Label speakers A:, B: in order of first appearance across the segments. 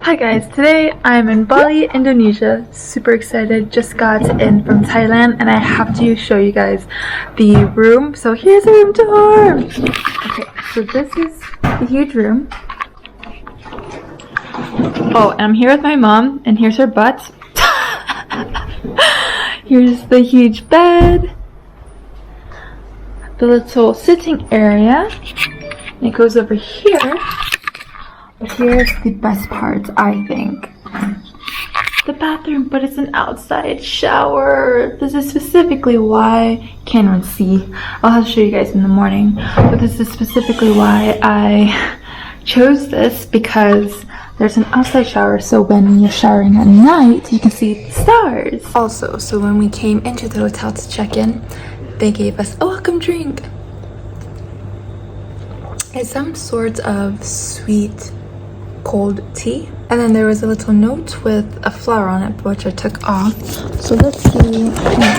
A: Hi guys, today I'm in Bali, Indonesia. Super excited, just got in from Thailand and I have to show you guys the room. So here's a room tour! Okay, so this is the huge room. Oh, and I'm here with my mom and here's her butt. Here's the huge bed. The little sitting area. And it goes over here. But here's the best part, I think. The bathroom, but it's an outside shower. This is specifically why, can't even see. I'll have to show you guys in the morning. But this is specifically why I chose this, because there's an outside shower, so when you're showering at night, you can see the stars. Also, so when we came into the hotel to check in, they gave us a welcome drink. It's some sort of sweet cold tea, and then there was a little note with a flower on it, which I took off. So let's see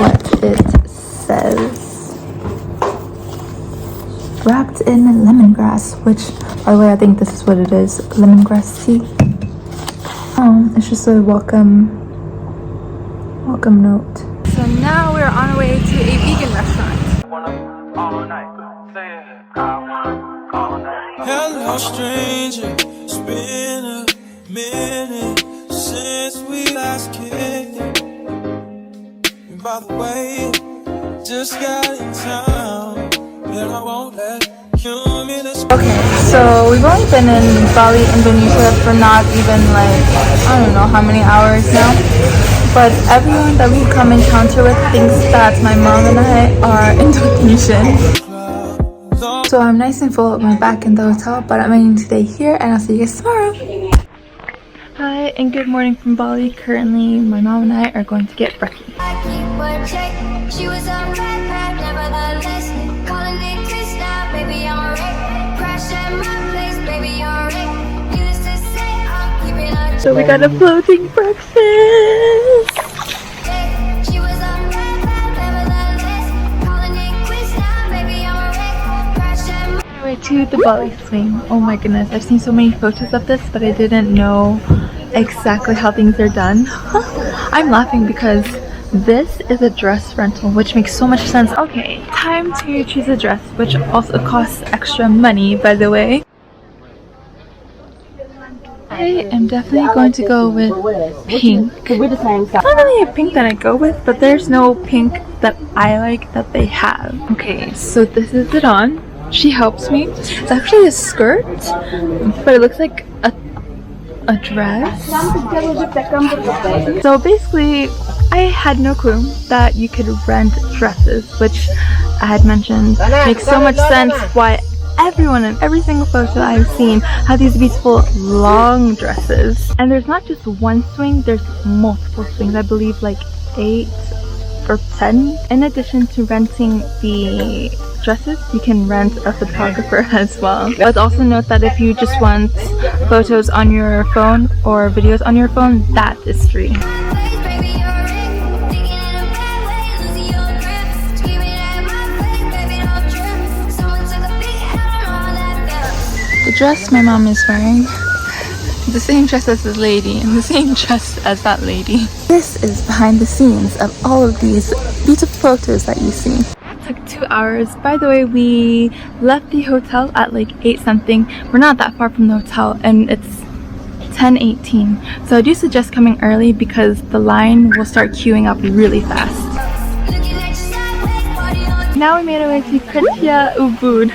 A: what it says. Wrapped in lemongrass, which, by the way, I think this is what it is, lemongrass tea. It's just a welcome note. So now we're on our way to a vegan restaurant.
B: Hello, stranger. It's been a minute since we last kicked it. And by the way, just got in town, and I won't let you miss.
A: Okay, so we've only been in Bali, Indonesia for not even like, I don't know how many hours now. But everyone that we come encounter with thinks that my mom and I are Indonesian. So I'm nice and full. I'm back in the hotel, but I'm ending today here, and I'll see you guys tomorrow. Hi, and good morning from Bali. Currently, my mom and I are going to get brekkie. So we got a floating breakfast. To the Bali Swing. Oh my goodness, I've seen so many photos of this, but I didn't know exactly how things are done. I'm laughing because this is a dress rental, which makes so much sense. Okay, time to choose a dress, which also costs extra money, by the way. I am definitely going to go with pink. It's not really a pink that I go with, but there's no pink that I like that they have. Okay, so this is it on. She helps me. It's actually a skirt, but it looks like a dress. So basically, I had no clue that you could rent dresses, which I had mentioned makes so much sense why everyone in every single photo I've seen have these beautiful long dresses. And there's not just one swing, there's multiple swings. I believe like 8 or 10. In addition to renting the dresses, you can rent a photographer as well. But also note that if you just want photos on your phone or videos on your phone, that is free. The dress my mom is wearing, the same dress as this lady and the same dress as that lady. This is behind the scenes of all of these beautiful photos that you see. It took 2 hours. By the way, we left the hotel at like 8 something. We're not that far from the hotel and it's 10:18. So I do suggest coming early because the line will start queuing up really fast. Now we made our way to Cretya Ubud.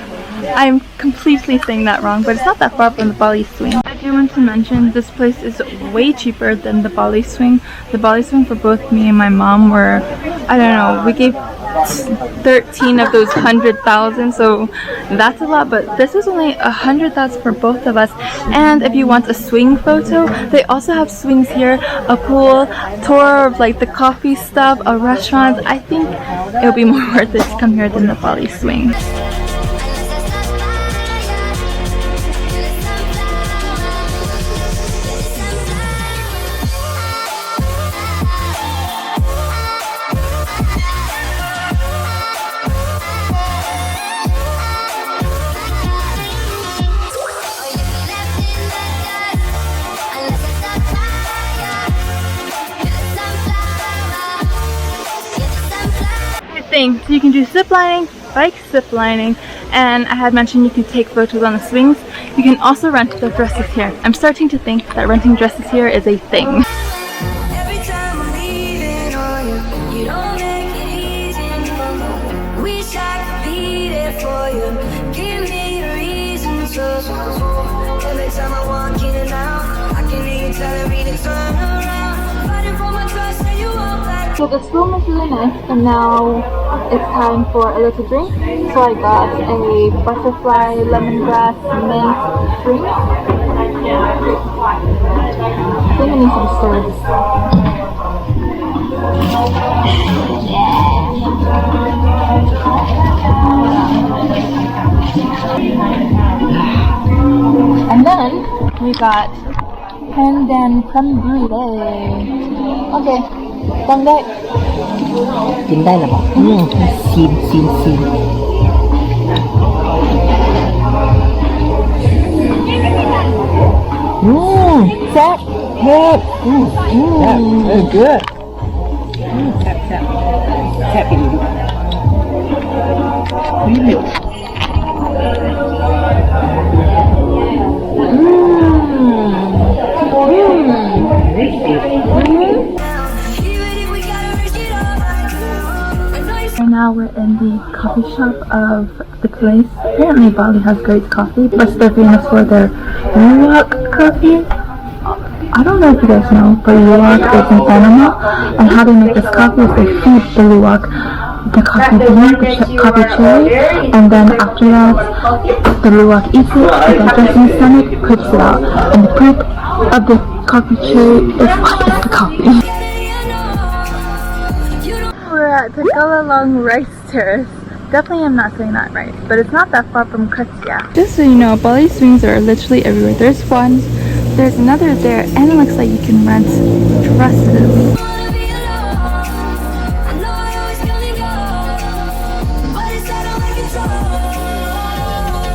A: I'm completely saying that wrong, but it's not that far from the Bali Swing. I do want to mention this place is way cheaper than the Bali Swing. The Bali Swing for both me and my mom were, I don't know, we gave 13 of those 100,000, so that's a lot, but this is only 100,000 for both of us. And if you want a swing photo, they also have swings here, a pool, tour of like the coffee stuff, a restaurant. I think it'll be more worth it to come here than the Bali Swing. thing. So you can do zip lining, bike zip lining, and I had mentioned you can take photos on the swings. You can also rent the dresses here. I'm starting to think that renting dresses here is a thing. So this room is really nice, and now it's time for a little drink. So I got a butterfly lemongrass mint drink. I think I need some syrup. And then we got pandan creme brulee. Okay. ต้องได้กินได้หรือเปล่าชิมแซ่บเผ็ดgood แซ่บไปดีนี่Right now we're in the coffee shop of the place. Apparently Bali has great coffee, but they're famous for their luwak coffee. I don't know if you guys know, but luwak is an animal, and how they make this coffee is they feed the luwak the coffee bean, the coffee cherry, and then after that the luwak eats it, it digests in the stomach, poops it out, and the poop of the coffee cherry is what is the coffee. We're at Tegalalang Rice Terrace. Definitely I'm not saying that right, but it's not that far from Cretya. Just so you know, Bali swings are literally everywhere. There's one, there's another there, and it looks like you can rent dresses.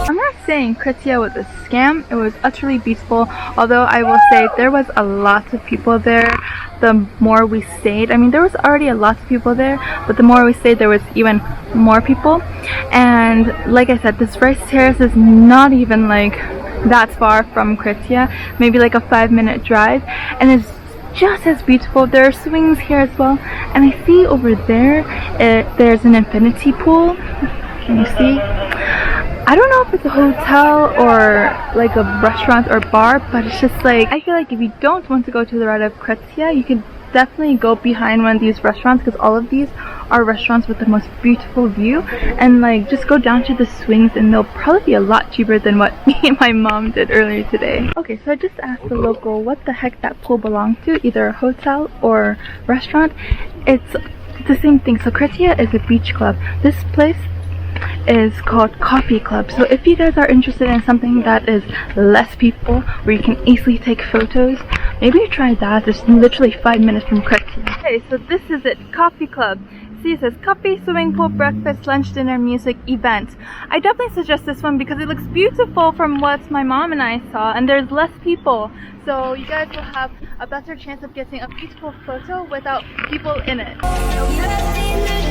A: I'm not saying Cretya was a scam, it was utterly beautiful, although I will say there was a lot of people there. The more we stayed, I mean there was already a lot of people there, but the more we stayed there was even more people. And like I said, this rice terrace is not even like that far from Cretya, maybe like a 5-minute drive, and it's just as beautiful. There are swings here as well, and I see over there there's an infinity pool. Can you see? I don't know if it's a hotel or like a restaurant or bar, but it's just like, I feel like if you don't want to go to the right of Cretya, you can definitely go behind one of these restaurants, because all of these are restaurants with the most beautiful view, and like just go down to the swings and they'll probably be a lot cheaper than what me and my mom did earlier today. Okay, so I just asked the local what the heck that pool belonged to, either a hotel or restaurant. It's the same thing. So Cretya is a beach club. This place is called Coffee Club. So if you guys are interested in something that is less people, where you can easily take photos, maybe try that. It's literally 5 minutes from Cretya. Okay, so this is it, Coffee Club. See, it says coffee, swimming pool, breakfast, lunch, dinner, music, event. I definitely suggest this one because it looks beautiful from what my mom and I saw, and there's less people. So you guys will have a better chance of getting a beautiful photo without people in it.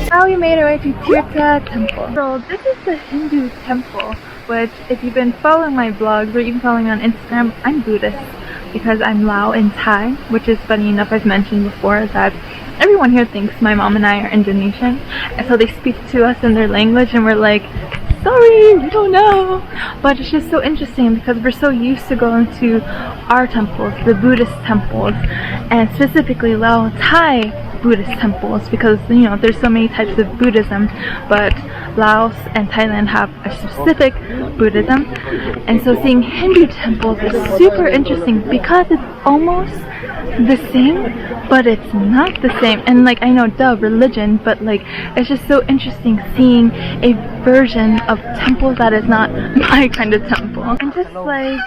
A: Now we made our way to Tirta temple. So this is the Hindu temple, which if you've been following my vlogs or even following me on Instagram, I'm Buddhist because I'm Lao and Thai, which is funny enough. I've mentioned before that everyone here thinks my mom and I are Indonesian, and so they speak to us in their language and we're like, sorry, we don't know. But it's just so interesting because we're so used to going to our temples, the Buddhist temples, and specifically Lao Thai Buddhist temples, because you know there's so many types of Buddhism, but Laos and Thailand have a specific Buddhism, and so seeing Hindu temples is super interesting because it's almost the same, but it's not the same. And like, I know, duh, religion, but like it's just so interesting seeing a version of temple that is not my kind of temple. And just like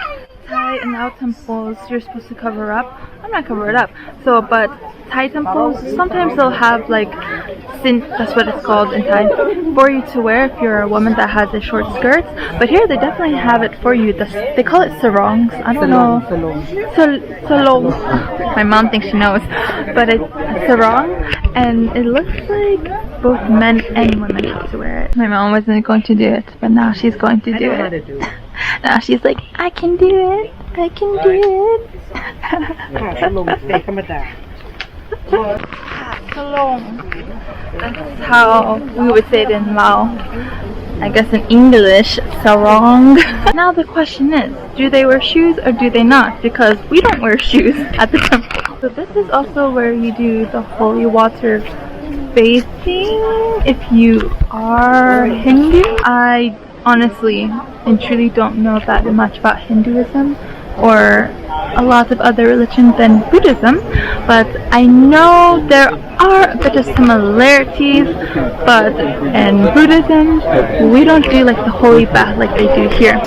A: Thai and Lao temples, you're supposed to cover up. I'm not covered up. So, but Thai temples, sometimes they'll have like sin, that's what it's called in Thai, for you to wear if you're a woman that has a short skirt. But here they definitely have it for you. They call it sarongs. I don't know. Salong. My mom thinks she knows. But it's sarong, and it looks like both men and women have to wear it. My mom wasn't going to do it, but now she's going to do it. Now she's like, I can do it. I can do it. That's how we would say it in Lao. I guess in English, sarong. Now the question is, do they wear shoes or do they not? Because we don't wear shoes at the temple. So this is also where you do the holy water bathing if you are Hindu. I honestly and truly don't know that much about Hinduism or a lot of other religions than Buddhism, but I know there are a bit of similarities, but in Buddhism we don't do like the holy bath like they do here.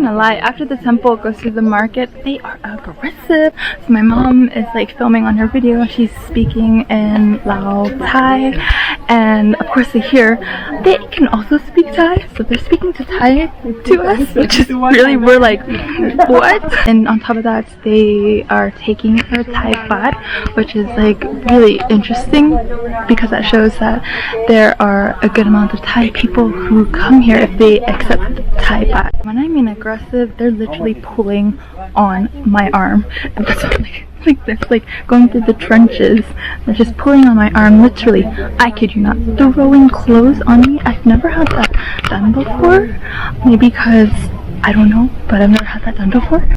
A: Lie. After the temple goes to the market, they are aggressive. So my mom is like filming on her video. She's speaking in Lao Thai, and of course they can also speak Thai, so they're speaking to Thai to us, which is really, we're like, what? And on top of that, they are taking a Thai baht, which is like really interesting because that shows that there are a good amount of Thai people who come here if they accept Thai baht. When I mean aggressive, they're literally pulling on my arm, and that's like this, like going through the trenches. They're just pulling on my arm, literally. I kid you not, throwing clothes on me. I've never had that done before. Maybe because I don't know, but I've never had that done before.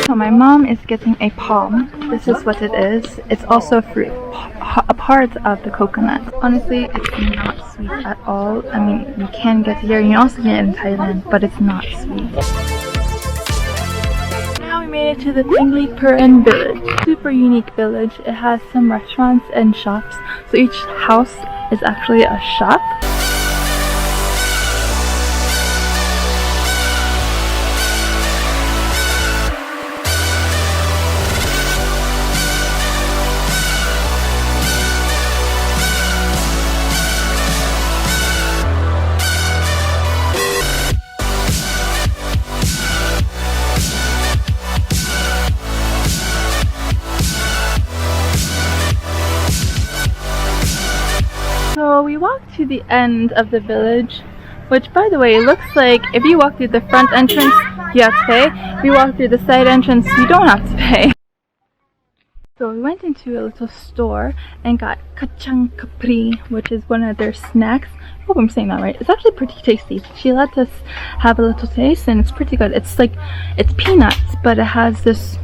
A: So my mom is getting a palm. This is what it is. It's also fruit, a part of the coconut. Honestly, it's not sweet at all. I mean, you can get it here. You can also get it in Thailand, but it's not sweet. Now we made it to the Penglipuran Village. Super unique village. It has some restaurants and shops. So each house is actually a shop. So we walked to the end of the village, which by the way, it looks like if you walk through the front entrance, you have to pay. If you walk through the side entrance, you don't have to pay. So we went into a little store and got kacang kapri, which is one of their snacks. I hope I'm saying that right. It's actually pretty tasty. She let us have a little taste and it's pretty good. It's like, it's peanuts, but it has this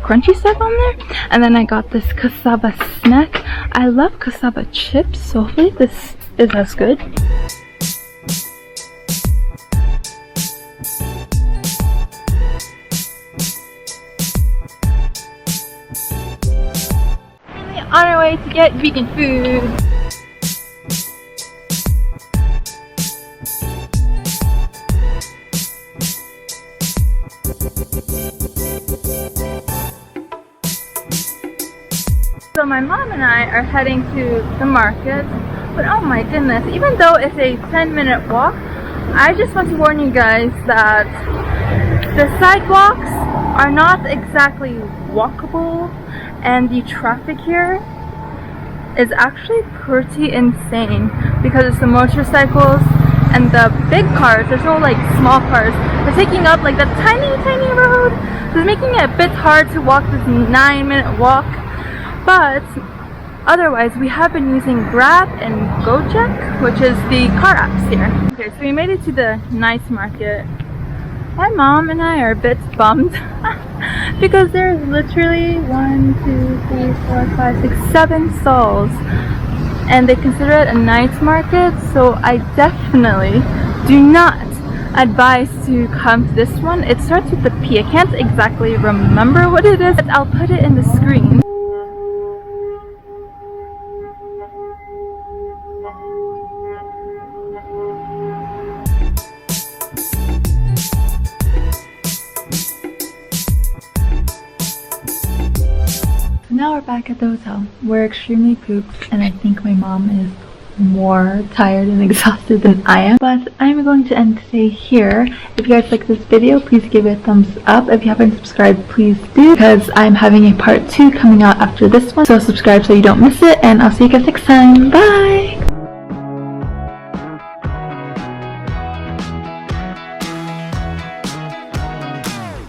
A: crunchy stuff on there. And then I got this cassava snack. I love cassava chips, so hopefully this is as good. On our way to get vegan food. So my mom and I are heading to the market, but oh my goodness, even though it's a 10-minute walk, I just want to warn you guys that the sidewalks are not exactly walkable, and the traffic here is actually pretty insane because it's the motorcycles and the big cars. There's no like small cars. They're taking up like that tiny road. So it's making it a bit hard to walk this 9-minute walk. But Otherwise, we have been using Grab and Gojek, which is the car apps here. Okay, so we made it to the night market. My mom and I are a bit bummed because there's literally 1, 2, 3, 4, 5, 6, 7 stalls, and they consider it a night market, so I definitely do not advise to come to this one. It starts with the P. I can't exactly remember what it is, but I'll put it in the screen. Now we're back at the hotel. We're extremely pooped, and I think my mom is more tired and exhausted than I am. But I'm going to end today here. If you guys like this video, please give it a thumbs up. If you haven't subscribed, please do, because I'm having a part 2 coming out after this one. So subscribe so you don't miss it, and I'll see you guys next time. Bye!